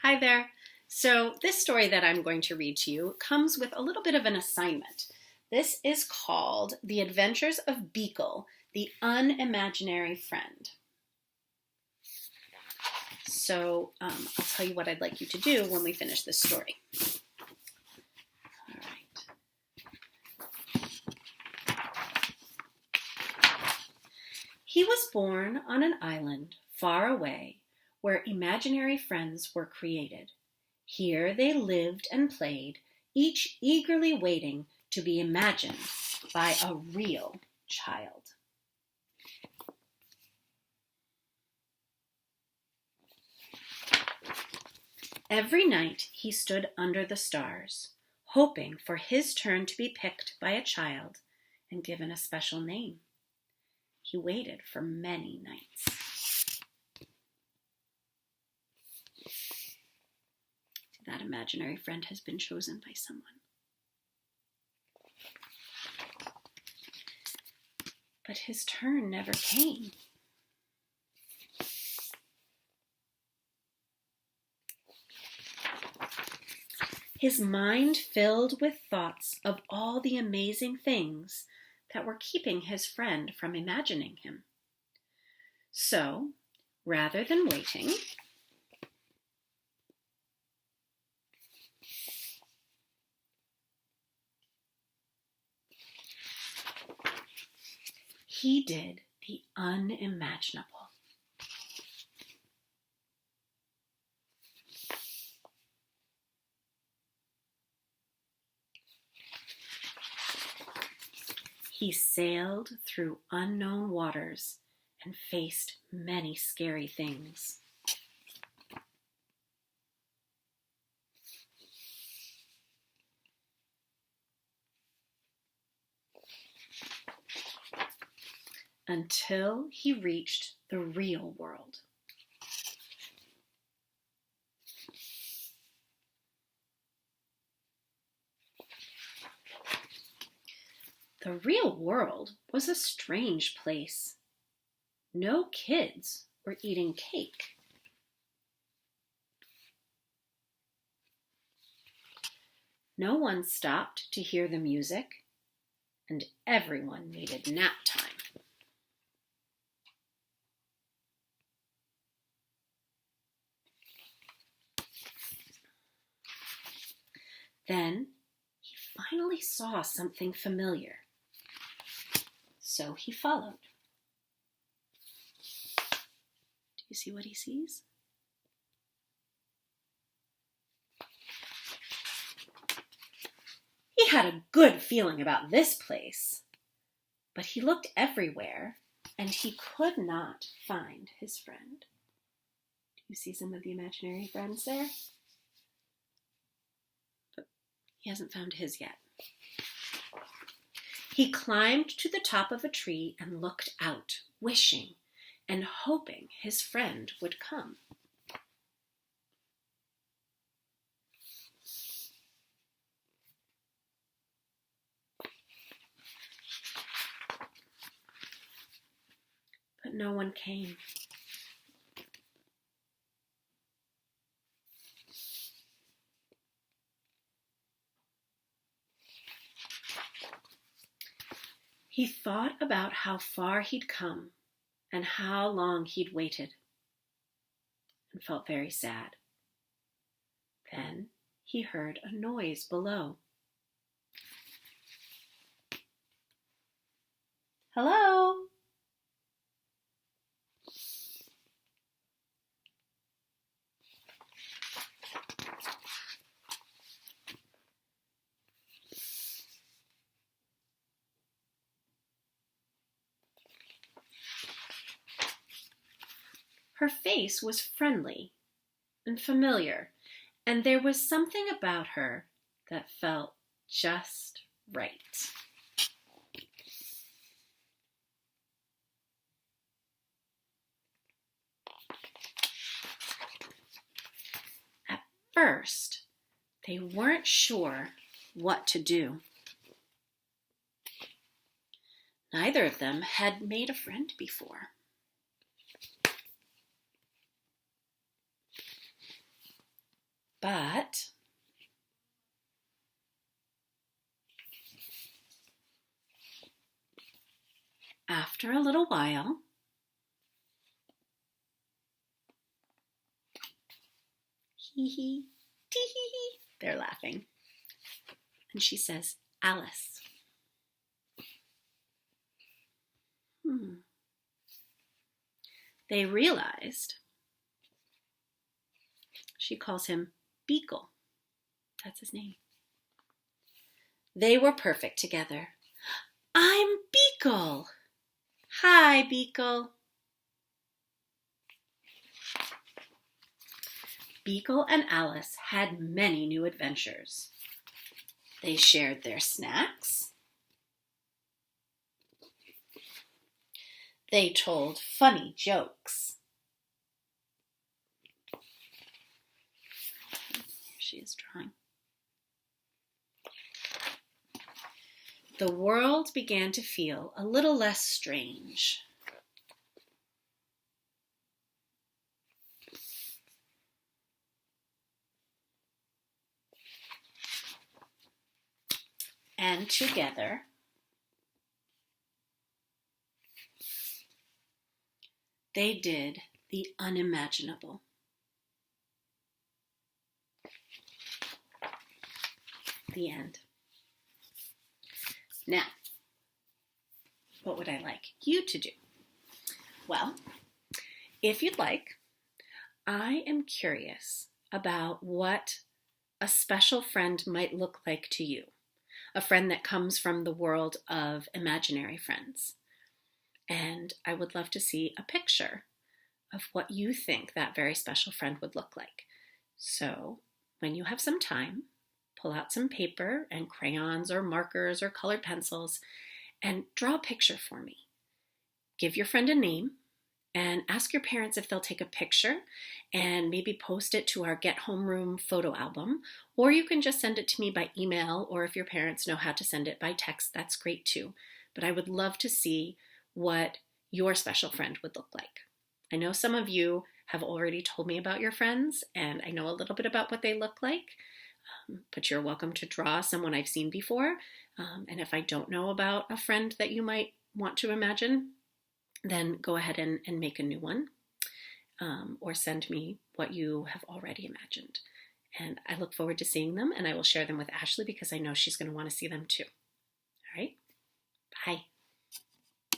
Hi there. So, this story that I'm going to read to you comes with a little bit of an assignment. This is called The Adventures of Beekle, the Unimaginary Friend. So, I'll tell you what I'd like you to do when we finish this story. All right. He was born on an island far away where imaginary friends were created. Here they lived and played, each eagerly waiting to be imagined by a real child. Every night he stood under the stars, hoping for his turn to be picked by a child and given a special name. He waited for many nights. That imaginary friend has been chosen by someone. But his turn never came. His mind filled with thoughts of all the amazing things that were keeping his friend from imagining him. So, rather than waiting, he did the unimaginable. He sailed through unknown waters and faced many scary things. Until he reached the real world. The real world was a strange place. No kids were eating cake. No one stopped to hear the music, and everyone needed nap time. Then he finally saw something familiar, so he followed. Do you see what he sees? He had a good feeling about this place, but he looked everywhere and he could not find his friend. Do you see some of the imaginary friends there? But he hasn't found his yet. He climbed to the top of a tree and looked out, wishing and hoping his friend would come. But no one came. He thought about how far he'd come and how long he'd waited and felt very sad. Then he heard a noise below. Hello? Her face was friendly and familiar, and there was something about her that felt just right. At first, they weren't sure what to do. Neither of them had made a friend before. But after a little while, hee hee, tee hee hee, they're laughing. And she says, Alice. They realized she calls him Beekle. That's his name. They were perfect together. I'm Beekle. Hi, Beekle. Beekle and Alice had many new adventures. They shared their snacks. They told funny jokes. Here she is drawing. The world began to feel a little less strange. And together, they did the unimaginable. The end. Now, what would I like you to do? Well, if you'd like, I am curious about what a special friend might look like to you. A friend that comes from the world of imaginary friends. And I would love to see a picture of what you think that very special friend would look like. So when you have some time, pull out some paper and crayons or markers or colored pencils and draw a picture for me. Give your friend a name and ask your parents if they'll take a picture and maybe post it to our Get Homeroom photo album, or you can just send it to me by email, or if your parents know how to send it by text, that's great too. But I would love to see what your special friend would look like. I know some of you have already told me about your friends, and I know a little bit about what they look like, but you're welcome to draw someone I've seen before. And if I don't know about a friend that you might want to imagine, then go ahead and make a new one, or send me what you have already imagined. And I look forward to seeing them, and I will share them with Ashley because I know she's going to want to see them too. All right? Bye.